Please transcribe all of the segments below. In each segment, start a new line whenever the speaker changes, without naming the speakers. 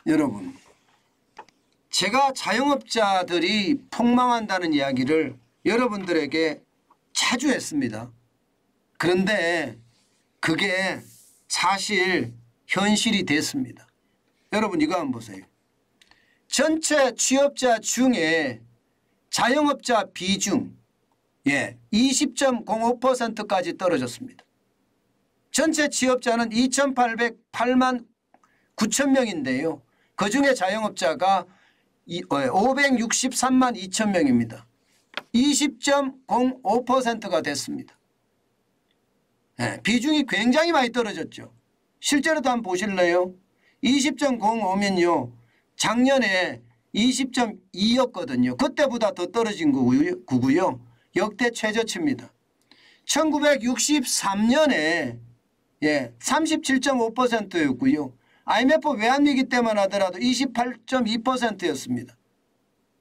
여러분, 제가 자영업자들이 폭망한다는 이야기를 여러분들에게 자주 했습니다. 그런데 그게 사실 현실이 됐습니다. 여러분 이거 한번 보세요. 전체 취업자 중에 자영업자 비중 20.05%까지 떨어졌습니다. 전체 취업자는 2,808만 9천 명인데요. 그중에 자영업자가 563만 2천 명입니다. 20.05%가 됐습니다. 비중이 굉장히 많이 떨어졌죠. 실제로도 한번 보실래요? 20.05면요. 작년에 20.2였거든요. 그때보다 더 떨어진 거고요. 역대 최저치입니다. 1963년에 37.5%였고요. IMF 외환위기 때만 하더라도 28.2%였습니다.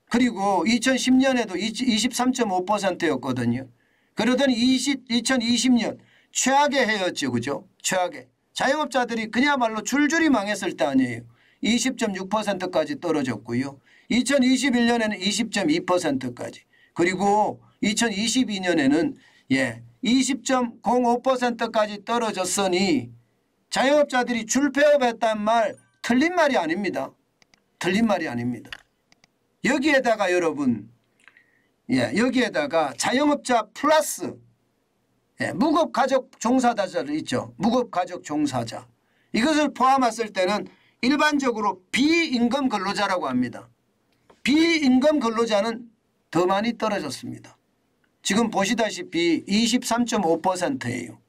그리고 2010년에도 23.5%였거든요. 그러더니 2020년 최악의 해였죠. 그죠? 최악의. 자영업자들이 그야말로 줄줄이 망했을 때 아니에요. 20.6%까지 떨어졌고요. 2021년에는 20.2%까지. 그리고 2022년에는 20.05%까지 떨어졌으니 자영업자들이 줄폐업했단 말 틀린 말이 아닙니다. 틀린 말이 아닙니다. 여기에다가 여러분 여기에다가 자영업자 플러스 무급가족 종사자들 있죠. 무급가족 종사자. 이것을 포함했을 때는 일반적으로 비임금 근로자라고 합니다. 비임금 근로자는 더 많이 떨어졌습니다. 지금 보시다시피 23.5%예요.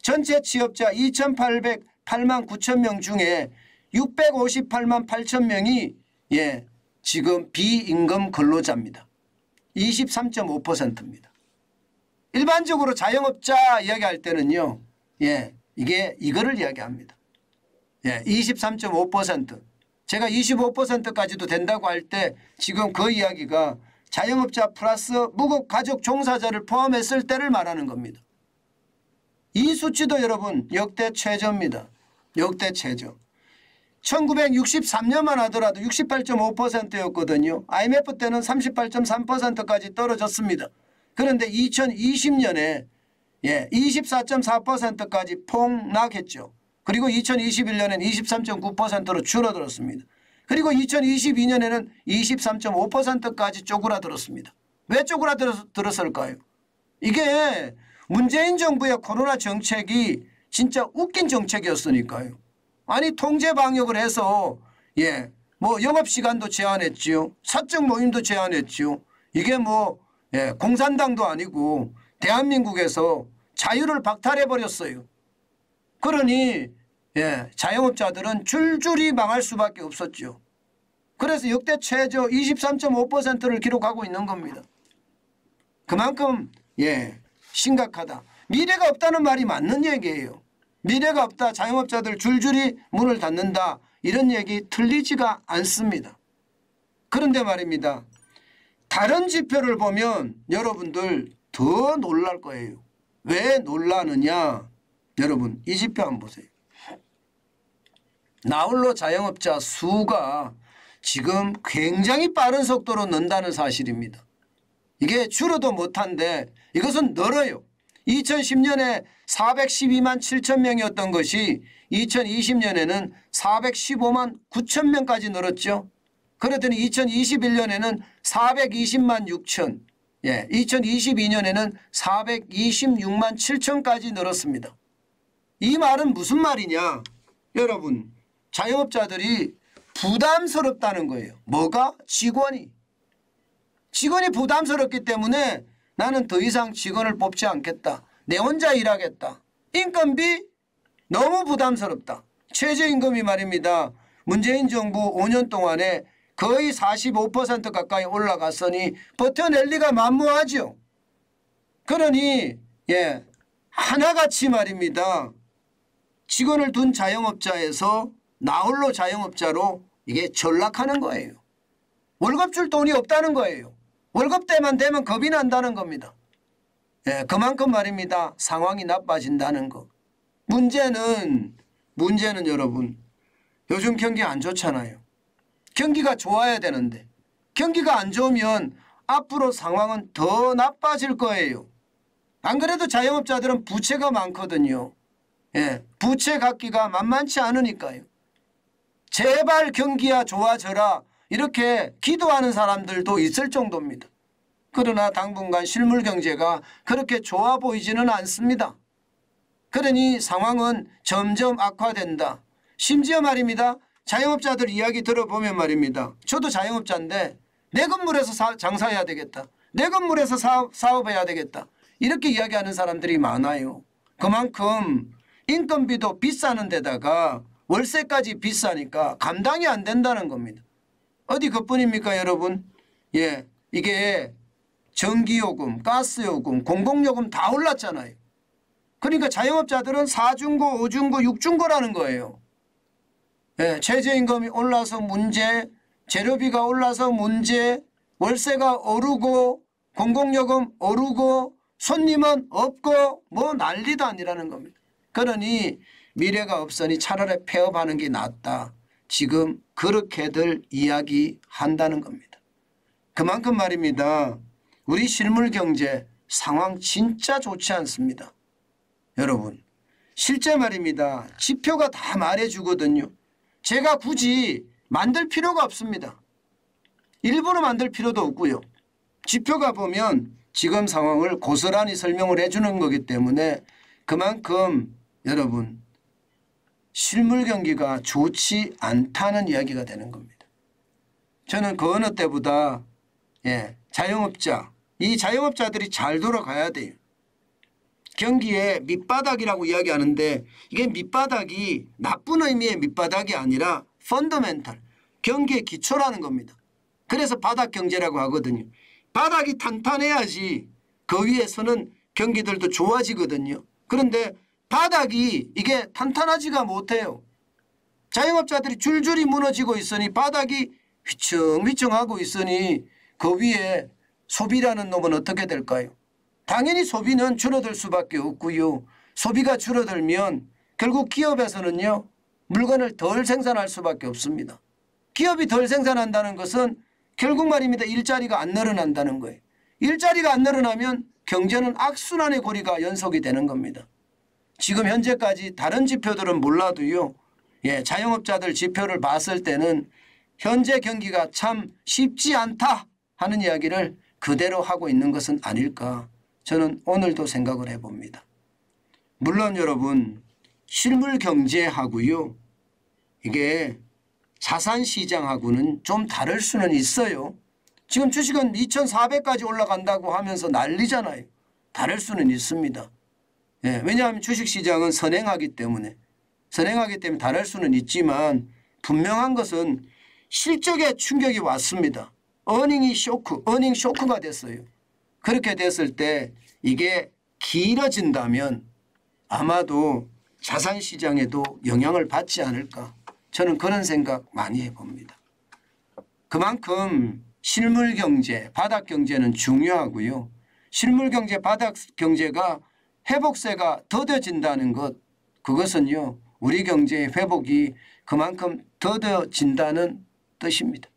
전체 취업자 2,808만 9천 명 중에 658만 8천 명이 지금 비임금 근로자입니다. 23.5%입니다. 일반적으로 자영업자 이야기할 때는요. 이거를 이야기합니다. 23.5%. 제가 25%까지도 된다고 할 때 지금 그 이야기가 자영업자 플러스 무급가족 종사자를 포함했을 때를 말하는 겁니다. 이 수치도 여러분 역대 최저입니다. 역대 최저. 1963년만 하더라도 68.5%였거든요. IMF 때는 38.3%까지 떨어졌습니다. 그런데 2020년에 24.4%까지 폭락했죠. 그리고 2021년에는 23.9%로 줄어들었습니다. 그리고 2022년에는 23.5%까지 쪼그라들었습니다. 왜 쪼그라들었을까요? 이게 문재인 정부의 코로나 정책이 진짜 웃긴 정책이었으니까요. 아니 통제 방역을 해서 뭐 영업시간도 제한했지요. 사적 모임도 제한했지요. 이게 뭐 공산당도 아니고 대한민국에서 자유를 박탈해버렸어요. 그러니 자영업자들은 줄줄이 망할 수밖에 없었죠. 그래서 역대 최저 23.5%를 기록하고 있는 겁니다. 그만큼 심각하다. 미래가 없다는 말이 맞는 얘기예요. 미래가 없다. 자영업자들 줄줄이 문을 닫는다. 이런 얘기 틀리지가 않습니다. 그런데 말입니다. 다른 지표를 보면 여러분들 더 놀랄 거예요. 왜 놀라느냐. 여러분 이 지표 한번 보세요. 나홀로 자영업자 수가 지금 굉장히 빠른 속도로 는다는 사실입니다. 이게 줄어도 못한데 이것은 늘어요. 2010년에 412만 7천 명이었던 것이 2020년에는 415만 9천 명까지 늘었죠. 그러더니 2021년에는 420만 6천, 2022년에는 426만 7천까지 늘었습니다. 이 말은 무슨 말이냐. 여러분 자영업자들이 부담스럽다는 거예요. 뭐가? 직원이 부담스럽기 때문에 나는 더 이상 직원을 뽑지 않겠다. 내 혼자 일하겠다. 인건비 너무 부담스럽다. 최저임금이 말입니다. 문재인 정부 5년 동안에 거의 45% 가까이 올라갔으니 버텨낼 리가 만무하죠. 그러니 하나같이 말입니다. 직원을 둔 자영업자에서 나홀로 자영업자로 이게 전락하는 거예요. 월급 줄 돈이 없다는 거예요. 월급 때만 되면 겁이 난다는 겁니다. 그만큼 말입니다. 상황이 나빠진다는 거. 문제는 여러분 요즘 경기 안 좋잖아요. 경기가 좋아야 되는데 경기가 안 좋으면 앞으로 상황은 더 나빠질 거예요. 안 그래도 자영업자들은 부채가 많거든요. 예, 부채 갚기가 만만치 않으니까요. 제발 경기야 좋아져라 이렇게 기도하는 사람들도 있을 정도입니다. 그러나 당분간 실물 경제가 그렇게 좋아 보이지는 않습니다. 그러니 상황은 점점 악화된다. 심지어 말입니다. 자영업자들 이야기 들어보면 말입니다. 저도 자영업자인데 내 건물에서 장사해야 되겠다. 내 건물에서 사업해야 되겠다. 이렇게 이야기하는 사람들이 많아요. 그만큼 인건비도 비싸는 데다가 월세까지 비싸니까 감당이 안 된다는 겁니다. 어디 그뿐입니까 여러분? 예, 이게 전기요금, 가스요금, 공공요금 다 올랐잖아요. 그러니까 자영업자들은 4중고, 5중고, 6중고라는 거예요. 예, 최저임금이 올라서 문제, 재료비가 올라서 문제, 월세가 오르고 공공요금 오르고 손님은 없고 뭐 난리도 아니라는 겁니다. 그러니 미래가 없으니 차라리 폐업하는 게 낫다. 지금 그렇게들 이야기한다는 겁니다. 그만큼 말입니다. 우리 실물 경제 상황 진짜 좋지 않습니다. 여러분 실제 말입니다. 지표가 다 말해주거든요. 제가 굳이 만들 필요가 없습니다. 일부러 만들 필요도 없고요. 지표가 보면 지금 상황을 고스란히 설명을 해주는 거기 때문에 그만큼 여러분 실물 경기가 좋지 않다는 이야기가 되는 겁니다. 저는 그 어느 때보다 자영업자, 이 자영업자들이 잘 돌아가야 돼요. 경기의 밑바닥이라고 이야기하는데 이게 밑바닥이 나쁜 의미의 밑바닥이 아니라 펀더멘탈, 경기의 기초라는 겁니다. 그래서 바닥 경제라고 하거든요. 바닥이 탄탄해야지 그 위에서는 경기들도 좋아지거든요. 그런데 바닥이 이게 탄탄하지가 못해요. 자영업자들이 줄줄이 무너지고 있으니 바닥이 휘청휘청하고 있으니 그 위에 소비라는 놈은 어떻게 될까요? 당연히 소비는 줄어들 수밖에 없고요. 소비가 줄어들면 결국 기업에서는요. 물건을 덜 생산할 수밖에 없습니다. 기업이 덜 생산한다는 것은 결국 말입니다. 일자리가 안 늘어난다는 거예요. 일자리가 안 늘어나면 경제는 악순환의 고리가 연속이 되는 겁니다. 지금 현재까지 다른 지표들은 몰라도요. 자영업자들 지표를 봤을 때는 현재 경기가 참 쉽지 않다 하는 이야기를 그대로 하고 있는 것은 아닐까. 저는 오늘도 생각을 해봅니다. 물론 여러분 실물 경제하고요. 이게 자산시장하고는 좀 다를 수는 있어요. 지금 주식은 2,400까지 올라간다고 하면서 난리잖아요. 다를 수는 있습니다. 왜냐하면 주식시장은 선행하기 때문에 다를 수는 있지만 분명한 것은 실적에 충격이 왔습니다. 어닝 쇼크가 됐어요. 그렇게 됐을 때 이게 길어진다면 아마도 자산시장에도 영향을 받지 않을까. 저는 그런 생각 많이 해봅니다. 그만큼 실물경제, 바닥경제는 중요하고요. 실물경제, 바닥경제가 회복세가 더뎌진다는 것, 그것은요. 우리 경제의 회복이 그만큼 더뎌진다는 뜻입니다.